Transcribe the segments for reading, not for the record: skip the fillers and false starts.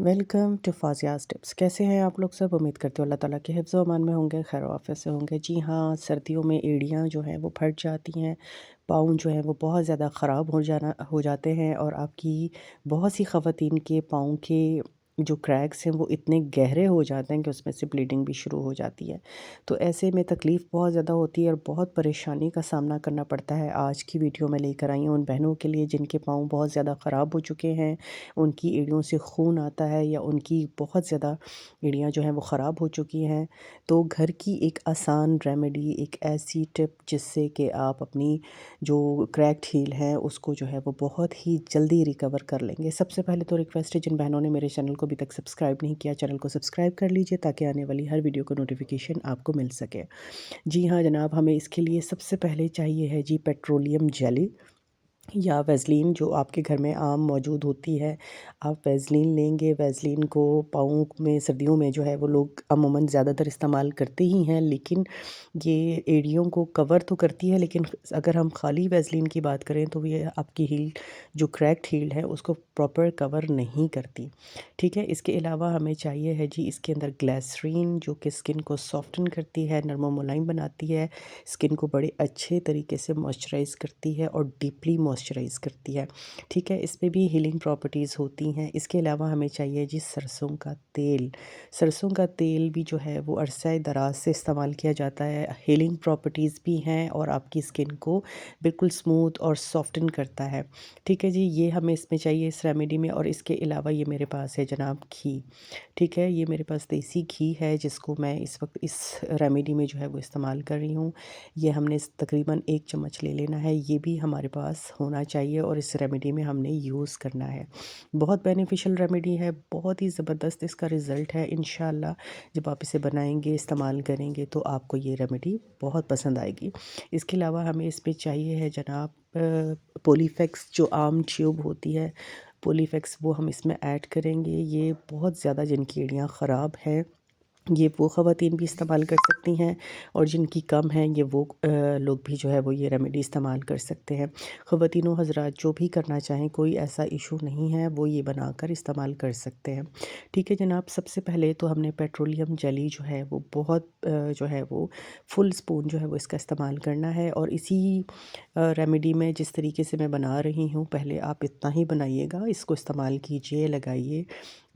Welcome to फाजियास tips. कैसे हैं आप लोग सब? उम्मीद करते हो अल्लाह ताला के हिफ्ज़ व अमान में होंगे, खैर आफियत से होंगे। जी हाँ, सर्दियों में एड़ियाँ जो हैं वो फट जाती हैं, पाँव जो हैं वो बहुत ज़्यादा ख़राब हो जाते हैं और आपकी बहुत सी ख़वातीन के पाँव के जो क्रैक्स हैं वो इतने गहरे हो जाते हैं कि उसमें से ब्लीडिंग भी शुरू हो जाती है। तो ऐसे में तकलीफ़ बहुत ज़्यादा होती है और बहुत परेशानी का सामना करना पड़ता है। आज की वीडियो में लेकर आई हूँ उन बहनों के लिए जिनके पाँव बहुत ज़्यादा ख़राब हो चुके हैं, उनकी एड़ियों से खून आता है या उनकी बहुत ज़्यादा एड़ियाँ जो हैं वो ख़राब हो चुकी हैं। तो घर की एक आसान रेमेडी, एक ऐसी टिप जिससे कि आप अपनी जो क्रैक्ड हील है उसको जो है वो बहुत ही जल्दी रिकवर कर लेंगे। सबसे पहले तो रिक्वेस्ट है, जिन बहनों ने मेरे चैनल को अभी तक सब्सक्राइब नहीं किया, चैनल को सब्सक्राइब कर लीजिए ताकि आने वाली हर वीडियो का नोटिफिकेशन आपको मिल सके। जी हाँ जनाब, हमें इसके लिए सबसे पहले चाहिए है जी पेट्रोलियम जेली या वैसलीन जो आपके घर में आम मौजूद होती है। आप वैसलीन लेंगे, वैसलीन को पाँव में सर्दियों में जो है वो लोग अमूमन ज़्यादातर इस्तेमाल करते ही हैं, लेकिन ये एड़ियों को कवर तो करती है, लेकिन अगर हम खाली वैसलीन की बात करें तो ये आपकी हील जो क्रैक्ड हील है उसको प्रॉपर कवर नहीं करती। ठीक है, इसके अलावा हमें चाहिए है जी इसके अंदर ग्लिसरीन जो कि स्किन को सॉफ्टन करती है, नरम व मुलायम बनाती है, स्किन को बड़े अच्छे तरीके से मॉइस्चराइज़ करती है और डीपली मॉइस्चराइज़ करती है। ठीक है, इसमें भी हीलिंग प्रॉपर्टीज़ होती हैं। इसके अलावा हमें चाहिए जी सरसों का तेल। सरसों का तेल भी जो है वो अरसा दराज से इस्तेमाल किया जाता है, हीलिंग प्रॉपर्टीज़ भी हैं और आपकी स्किन को बिल्कुल स्मूथ और सॉफ्टन करता है। ठीक है जी, ये हमें इसमें चाहिए इस रेमेडी में। और इसके अलावा ये मेरे पास है जनाब घी। ठीक है, ये मेरे पास देसी घी है जिसको मैं इस वक्त इस रेमेडी में जो है वो इस्तेमाल कर रही हूँ। ये हमने तकरीबन 1 चम्मच ले लेना है, ये भी हमारे पास होना चाहिए और इस रेमेडी में हमने यूज़ करना है। बहुत बेनिफिशियल रेमेडी है, बहुत ही ज़बरदस्त इसका रिज़ल्ट है। इंशाल्लाह जब आप इसे बनाएंगे, इस्तेमाल करेंगे तो आपको ये रेमेडी बहुत पसंद आएगी। इसके अलावा हमें इसमें चाहिए है जनाब पॉलीफेक्स जो आम ट्यूब होती है, पॉलीफेक्स वो हम इसमें ऐड करेंगे। ये बहुत ज़्यादा जिनकी एड़ियाँ ख़राब हैं ये वो ख़वातीन भी इस्तेमाल कर सकती हैं और जिनकी कम हैं ये वो लोग भी जो है वो ये रेमेडी इस्तेमाल कर सकते हैं। ख़वातीनो हज़रात जो भी करना चाहें, कोई ऐसा इशू नहीं है, वो ये बनाकर इस्तेमाल कर सकते हैं। ठीक है जनाब, सबसे पहले तो हमने पेट्रोलियम जेली जो है वो बहुत जो है वो फुल स्पून जो है वो इसका इस्तेमाल करना है। और इसी रेमेडी में जिस तरीके से मैं बना रही हूँ, पहले आप इतना ही बनाइएगा, इसको इस्तेमाल कीजिए, लगाइए,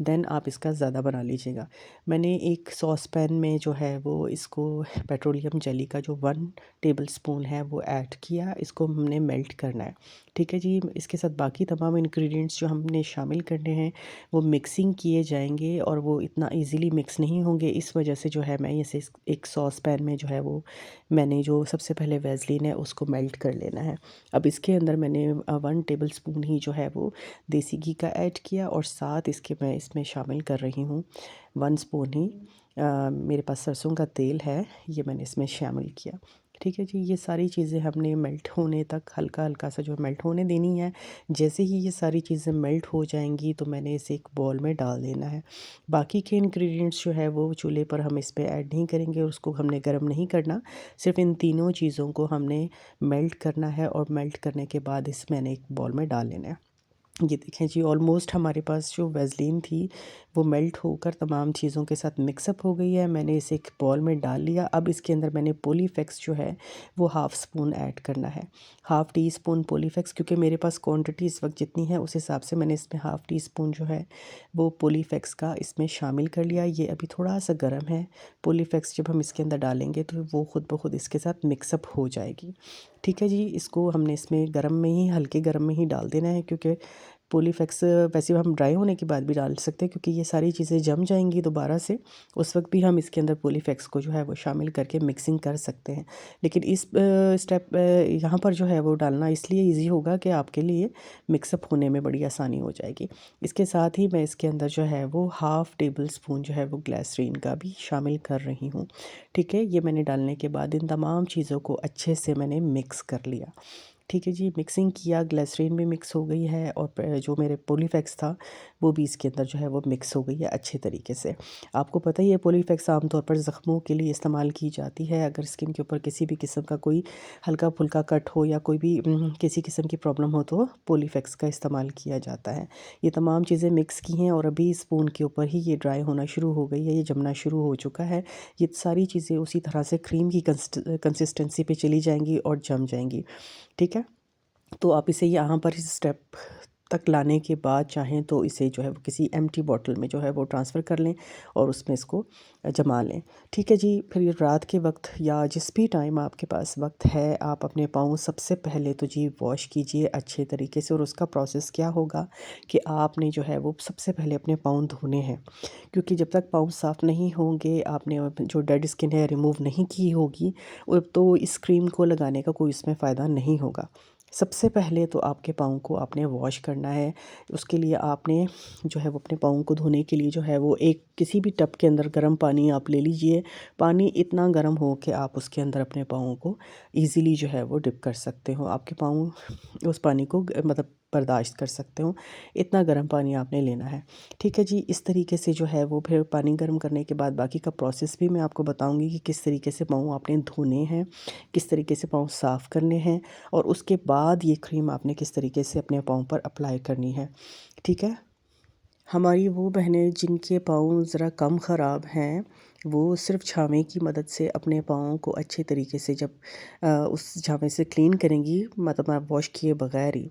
देन आप इसका ज़्यादा बना लीजिएगा। मैंने एक सॉस पैन में जो है वो इसको पेट्रोलियम जेली का जो 1 टेबलस्पून है वो ऐड किया, इसको हमने मेल्ट करना है। ठीक है जी, इसके साथ बाकी तमाम इंग्रेडिएंट्स जो हमने शामिल करने हैं वो मिक्सिंग किए जाएंगे और वो इतना इजीली मिक्स नहीं होंगे। इस वजह से जो है मैं इसे एक सॉस पैन में जो है वो मैंने जो सबसे पहले वैसलीन है उसको मेल्ट कर लेना है। अब इसके अंदर मैंने 1 टेबलस्पून ही जो है वो देसी घी का ऐड किया और साथ इसके मैं इसमें शामिल कर रही हूँ 1 स्पून ही मेरे पास सरसों का तेल है, ये मैंने इसमें शामिल किया। ठीक है जी, ये सारी चीज़ें हमने मेल्ट होने तक हल्का हल्का सा जो मेल्ट होने देनी है। जैसे ही ये सारी चीज़ें मेल्ट हो जाएंगी तो मैंने इसे एक बॉल में डाल देना है। बाकी के इंग्रेडिएंट्स जो है वो चूल्हे पर हम इस पे ऐड नहीं करेंगे और उसको हमने गर्म नहीं करना, सिर्फ इन तीनों चीज़ों को हमने मेल्ट करना है और मेल्ट करने के बाद इस मैंने एक बॉल में डाल लेना है। ये देखें जी, ऑलमोस्ट हमारे पास जो वैसलीन थी वो मेल्ट होकर तमाम चीज़ों के साथ मिक्सअप हो गई है। मैंने इसे एक बॉल में डाल लिया। अब इसके अंदर मैंने पॉलीफेक्स जो है वो हाफ़ स्पून ऐड करना है, हाफ़ टी स्पून पॉलीफेक्स, क्योंकि मेरे पास क्वांटिटी इस वक्त जितनी है उस हिसाब से मैंने इसमें हाफ़ टी स्पून जो है वो पॉलीफेक्स का इसमें शामिल कर लिया। ये अभी थोड़ा सा गर्म है, पॉलीफेक्स जब हम इसके अंदर डालेंगे तो वो खुद ब खुद इसके साथ मिक्सअप हो जाएगी। ठीक है जी, इसको हमने इसमें गर्म में ही, हल्के गर्म में ही डाल देना है, क्योंकि पॉलीफेक्स वैसे हम ड्राई होने के बाद भी डाल सकते हैं क्योंकि ये सारी चीज़ें जम जाएंगी दोबारा से, उस वक्त भी हम इसके अंदर पॉलीफेक्स को जो है वो शामिल करके मिक्सिंग कर सकते हैं। लेकिन इस स्टेप यहाँ पर जो है वो डालना इसलिए इजी होगा कि आपके लिए मिक्सअप होने में बड़ी आसानी हो जाएगी। इसके साथ ही मैं इसके अंदर जो है वो हाफ़ टेबल स्पून जो है वो ग्लिसरीन का भी शामिल कर रही हूँ। ठीक है, ये मैंने डालने के बाद इन तमाम चीज़ों को अच्छे से मैंने मिक्स कर लिया। ठीक है जी, मिक्सिंग किया, ग्लिसरीन भी मिक्स हो गई है और जो मेरे पॉलीफेक्स था वो भी इसके अंदर जो है वो मिक्स हो गई है अच्छे तरीके से। आपको पता ही है पोलीफेक्स आमतौर पर ज़ख्मों के लिए इस्तेमाल की जाती है। अगर स्किन के ऊपर किसी भी किस्म का कोई हल्का-फुल्का कट हो या कोई भी किसी किस्म की प्रॉब्लम हो तो पोलीफेक्स का इस्तेमाल किया जाता है। ये तमाम चीज़ें मिक्स की हैं और अभी स्पून के ऊपर ही ये ड्राई होना शुरू हो गई है, ये जमना शुरू हो चुका है। ये सारी चीज़ें उसी तरह से क्रीम की कंसिस्टेंसी पे चली जाएँगी और जम जाएँगी, ठीक है? तो आप इसे यहाँ पर इस स्टेप तक लाने के बाद चाहें तो इसे जो है वो किसी एम्प्टी बॉटल में जो है वो ट्रांसफ़र कर लें और उसमें इसको जमा लें। ठीक है जी, फिर ये रात के वक्त या जिस भी टाइम आपके पास वक्त है, आप अपने पाँव सबसे पहले तो जी वॉश कीजिए अच्छे तरीके से। और उसका प्रोसेस क्या होगा कि आपने जो है वो सबसे पहले अपने पाँव धोने हैं, क्योंकि जब तक पाँव साफ़ नहीं होंगे, आपने जो डेड स्किन है रिमूव नहीं की होगी, तो इस क्रीम को लगाने का कोई इसमें फ़ायदा नहीं होगा। सबसे पहले तो आपके पाँव को आपने वॉश करना है। उसके लिए आपने जो है वो अपने पाँव को धोने के लिए जो है वो एक किसी भी टब के अंदर गर्म पानी आप ले लीजिए। पानी इतना गर्म हो कि आप उसके अंदर अपने पाँव को ईज़िली जो है वो डिप कर सकते हो। आपके पाँव उस पानी को मतलब बर्दाश्त कर सकते हो, इतना गर्म पानी आपने लेना है। ठीक है जी, इस तरीके से जो है वो फिर पानी गर्म करने के बाद बाकी का प्रोसेस भी मैं आपको बताऊँगी कि किस तरीके से पाँव आपने धोने हैं, किस तरीके से पाँव साफ़ करने हैं और उसके बाद ये क्रीम आपने किस तरीके से अपने पाँव पर अप्लाई करनी है, ठीक है? हमारी वो बहनें जिनके पाँव ज़रा कम ख़राब हैं, वो सिर्फ़ छाँवे की मदद से अपने पाँव को अच्छे तरीके से जब उस छाँवे से क्लीन करेंगी, मतलब आप वॉश किए बगैर ही,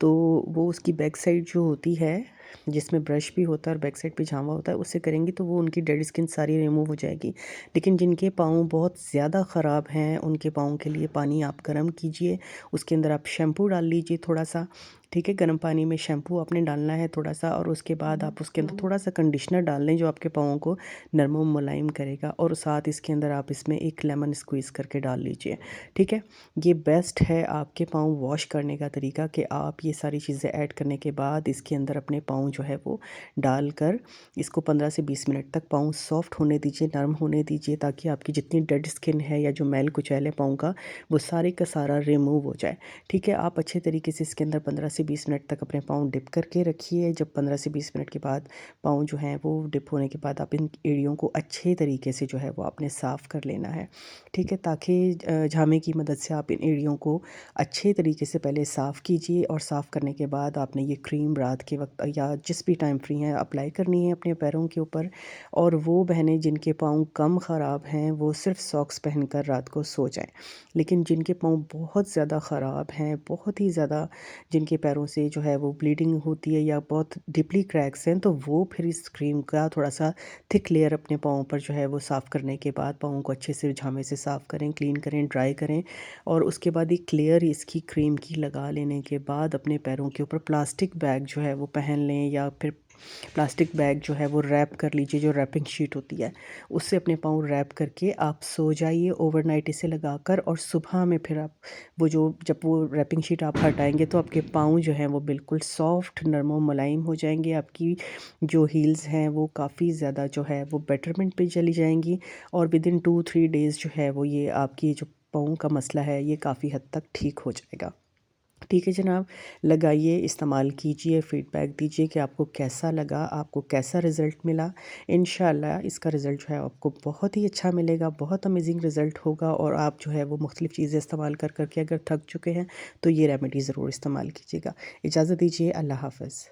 तो वो उसकी बैक साइड जो होती है, जिसमें ब्रश भी होता है और बैक साइड पे छाँवा होता है, उससे करेंगी तो वो उनकी डेड स्किन सारी रिमूव हो जाएगी। लेकिन जिनके पाँव बहुत ज़्यादा ख़राब हैं, उनके पाँव के लिए पानी आप गर्म कीजिए, उसके अंदर आप शैम्पू डाल लीजिए थोड़ा-सा, ठीक है? गर्म पानी में शैम्पू आपने डालना है थोड़ा-सा और उसके बाद आप उसके अंदर थोड़ा-सा कंडीशनर डाल लें, जो आपके पाँवों को नरम और मुलायम करेगा और साथ इसके अंदर आप इसमें एक लेमन स्क्वीज़ करके डाल लीजिए, ठीक है? ये बेस्ट है आपके पाँव वॉश करने का तरीका कि आप ये सारी चीज़ें ऐड करने के बाद इसके अंदर अपने पाँव जो है वो डालकर इसको 15 से 20 मिनट तक पाँव सॉफ्ट होने दीजिए, नरम होने दीजिए, ताकि आपकी जितनी डेड स्किन है या जो मैल कुचैल है पाँव का, वो सारे का सारा रिमूव हो जाए, ठीक है? आप अच्छे तरीके से इसके अंदर 15 से 20 मिनट तक अपने पाँव डिप करके रखिए। जब 15 से 20 मिनट के बाद पाँव जो हैं वो डिप होने के बाद आप इन एड़ियों को अच्छे तरीके से जो है वो आपने साफ़ कर लेना है, ठीक है? ताकि झामे की मदद से आप इन एड़ियों को अच्छे तरीके से पहले साफ़ कीजिए और साफ़ करने के बाद आपने ये क्रीम रात के वक्त या जिस भी टाइम फ्री हैं अप्लाई करनी है अपने पैरों के ऊपर। और वो बहनें जिनके पाँव कम ख़राब हैं, वो सिर्फ सॉक्स पहनकर रात को सो जाएं। लेकिन जिनके पाँव बहुत ज़्यादा ख़राब हैं, बहुत ही ज़्यादा जिनके पैरों से जो है वो ब्लीडिंग होती है या बहुत डीपली क्रैक्स हैं, तो वो फिर इस क्रीम का थोड़ा-सा थिक लेयर अपने पाँव पर जो है वो साफ़ करने के बाद पाँव को अच्छे से झामे से साफ़ करें, क्लीन करें, ड्राई करें और उसके बाद एक लेयर इसकी क्रीम की लगा लेने के बाद अपने पैरों के ऊपर प्लास्टिक बैग जो है वो पहन लें या फिर प्लास्टिक बैग जो है वो रैप कर लीजिए, जो रैपिंग शीट होती है, उससे अपने पाँव रैप करके आप सो जाइए ओवरनाइट इसे लगाकर। और सुबह में फिर आप जब वो रैपिंग शीट आप हटाएँगे तो आपके पाँव जो हैं वो बिल्कुल सॉफ्ट, नरम और मुलायम हो जाएँगे। आपकी जो हील्स हैं वो काफ़ी ज़्यादा जो है वो बेटरमेंट पे चली जाएँगी और विदिन 2-3 डेज़ जो है वो ये आपकी जो पाँव का मसला है ये काफ़ी हद तक ठीक हो जाएगा। ठीक है जनाब, लगाइए, इस्तेमाल कीजिए, फ़ीडबैक दीजिए कि आपको कैसा लगा, आपको कैसा रिज़ल्ट मिला। इंशाल्लाह इसका रिज़ल्ट जो है आपको बहुत ही अच्छा मिलेगा, बहुत अमेज़िंग रिज़ल्ट होगा और आप जो है वो मुख्तलिफ़ चीज़ें इस्तेमाल कर के अगर थक चुके हैं तो ये रेमेडी ज़रूर इस्तेमाल कीजिएगा। इजाज़त दीजिए, अल्लाह हाफ़िज़।